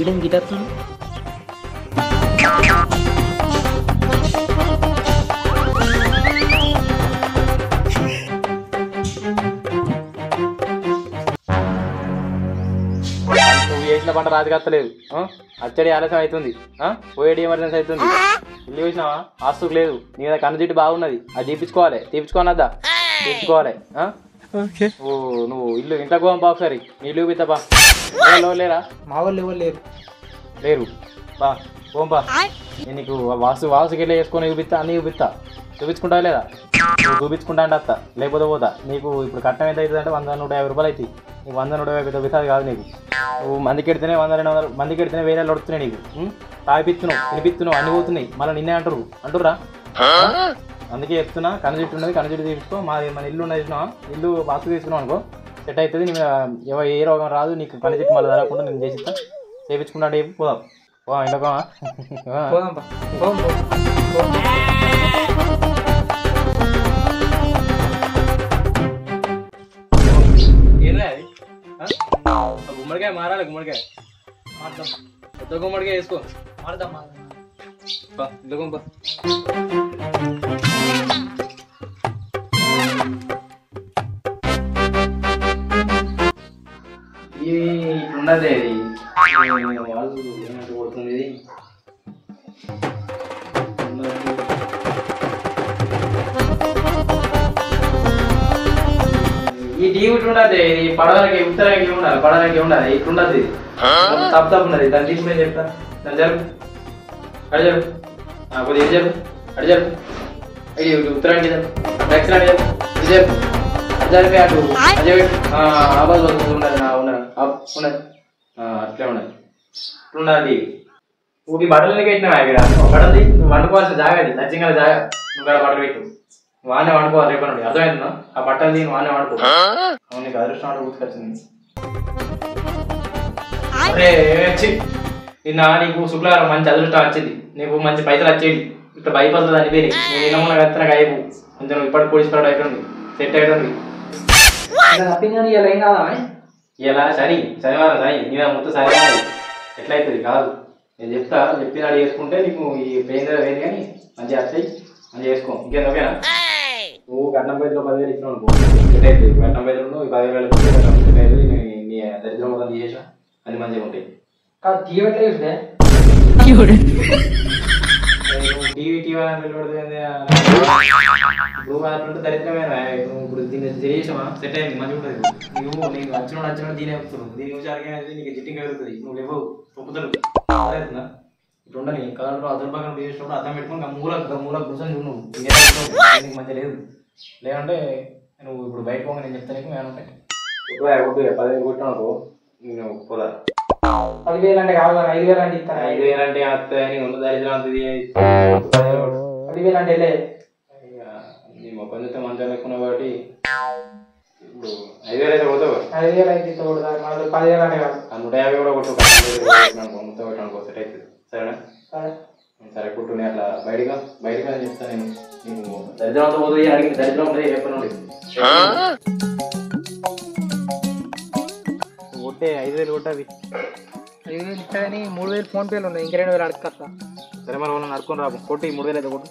ఈడేం గిటర్తుంది. నువ్వు చేసిన పంట రాజుకత్తలేదు. అచ్చడి ఆలస్యం అవుతుంది. పోయేటి ఎమర్జెన్సీ అవుతుంది. ఇల్లు చూసినావా? ఆస్తుకు లేదు. నీ మీద కన్ను జిట్టు బాగున్నది. అది తీపించుకోవాలి. తీపించుకోనద్దా? తీపించుకోవాలి. ఓ నువ్వు ఇల్లు ఇంట్లో పోదాం బా ఒకసారి. నీ ఇల్లు చూపిస్తాపా. లేరా? మా వాళ్ళు ఎవరు లేరు. లేరు బా పోంపా. నేను నీకు వాసుకి వెళ్ళి వేసుకొని చూపిస్తా. అన్నీ చూపిస్తా. చూపించుకుంటావా లేదా? నువ్వు చూపించుకుంటా అంటే అత్త, లేకపోతే పోతా. నీకు ఇప్పుడు కట్నం ఎంత అవుతుంది అంటే 100-150 రూపాయలు అవుతాయి. నీకు 100-150 పెద్ద కాదు. నీకు నువ్వు మందికి ఎడితేనే 100-200 మందికి ఎడితేనే 1000 వడుతున్నాయి. నీకు తాగిపిస్తున్నావు, తినిపిస్తున్నావు, అన్ని పోతున్నాయి. మళ్ళీ నిన్నే అంటుర్రా. అందుకే చెప్తున్నా, కనుజిట్టు ఉన్నది, కనుజిట్టు తీసుకో. మన ఇల్లు ఉన్నది చూసినావా? ఇల్లు వాస్తు తీసుకున్నావు అనుకో, సెట్ అవుతుంది. నీ ఏ రోగం రాదు. నీకు కనుజిట్టు మళ్ళీ జరగకుండా నేను చేసిస్తా. చేయించుకుంటా అంటే పోదాం. ఇంట్లో గుమ్మడికాయ మారాలి. గుమ్మడికాయ కొత్త గుమ్మడికాయ వేసుకో. గుంప ఇట్లున్నదే కొడుతుంది. ఇది ఈ టీవీ ఇట్లుండదు. ఇది పడవలకి ఉత్తరానికి ఉండాలి, పడవలకి ఉండాలి. ఇట్లుండదు. తప్పు ఉన్నది. దాన్ని తీసుకుని చెప్తా. దాన్ని జరుపు, అడి జరుపు, కొద్దిగా ఇది జరుపు, అడి జరుపు. ఇది ఉత్తరానికి జరుపు, దక్షిణానికి జరుపు, ఇది జరుపు, అది జరిపి అటు అదే ఆబాద్ ఉన్నది. ఉన్నది అట్లే ఉన్నది. ఇట్లున్నది. ఊకి బట్టలకి పెట్టినా ఇక్కడ బట్టలు నువ్వు వండుకోవాల్సిన జాగా. అది నచ్చింగా జాగా. నువ్వు ఇక్కడ బట్టలు పెట్టు. వానే వండుకోవాలి. రేపు నుండి అర్థమవుతుందా? ఆ బట్టలు దీన్ని వానే వండుకో. నీకు అదృష్టం అంటే గుర్తుకొచ్చింది. అరే నిన్న నీకు శుక్రవారం మంచి అదృష్టం వచ్చింది. నీకు మంచి పైసలు వచ్చేది. ఇక్కడ భయపడుతుంది అని పేరు. నువ్వు నిన్న కత్తిన కాయపు కొంచెం ఇప్పటికి పోలీసు అయిపోయింది. సెట్ అయిపోయింది. ఏం కాదా? ఇలా శనివారం సరి నీ మొత్తం శనివారం ఎట్లయితుంది కాదు. నేను చెప్తా. చెప్పిన అడిగి చేసుకుంటే నీకు ఈ పెయిన్ వేరు కానీ మంచిగా వస్తాయి. మంచిగా చేసుకో. ఇంకేం ఓకేనా? నువ్వు కట్నం పైసలు 10,000 ఇచ్చినావు అనుకో, సెట్ అవుతుంది. కట్నం పైసలు 10,000 సెట్ అవుతుంది. నీ దరిద్రం మొత్తం తీసేసా అన్ని మంచిగా ఉంటాయి. టీవీ చూస్తే టీవీ ఇప్పుడు దరిద్రమేనా? ఇప్పుడు దీన్ని తెలియసామా? సెట్ అయింది. మంచిగా ఉంటుంది. నువ్వు నీకు నచ్చినోడు దీని చెప్తున్నావు. దీని చూసారికి నీకు జిట్టింగ్ కలుగుతుంది. నువ్వు లేవు తొప్పుతాడు. అవుతుందా? ఇప్పుడు ఉండని కలర్ అతని పక్కన చేసినప్పుడు అర్థం పెట్టుకుని మూల కూర్చొని చూడు. నువ్వు నీకు మంచిగా లేదు. లేదంటే నువ్వు ఇప్పుడు బయట పోగా నేను చెప్తాను. నీకు ఏమంటే 10,000 కొట్టాను నేను పోదా. 10,000 అంటే కాదు, 5,000 అంటే ఇస్తాను. 5,000 అంటే అత్తని ఉన్న దరిద్రం 10,000 అంటే నీ మొక్కలు చూస్తే మంచిగా లెక్కున్నావు కాబట్టి ఇప్పుడు 5,000 అయితే పోతావు. 5,000 అయితే 10,000 అంటే కాదు. 150 కూడా కొట్టు. మొత్తం కొట్టాను సెట్ అవుతుంది. సరేనా? సరే కుట్టు. నేను అట్లా బయటగా చెప్తాను. నేను నీకు దరిద్రం అంతా పోతుంది అని అడిగి దరిద్రం ఉంటుంది చెప్పండి. కొట్టే 5,000 కొట్టవి. 5,000 ఇస్తా కానీ 3,000 ఫోన్పేలు ఉన్నాయి. ఇంక 2,000 అడగస్తా. సరే మరి వాళ్ళని నడుకొని రాబు. కొట్టి 3,000 అయితే కొట్టు.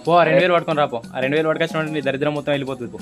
పో 2,000 పట్టుకొని రాపో. ఆ 2,000 పట్టుకొచ్చిన నీ దరిద్రం మొత్తం వెళ్ళిపోతుంది. పో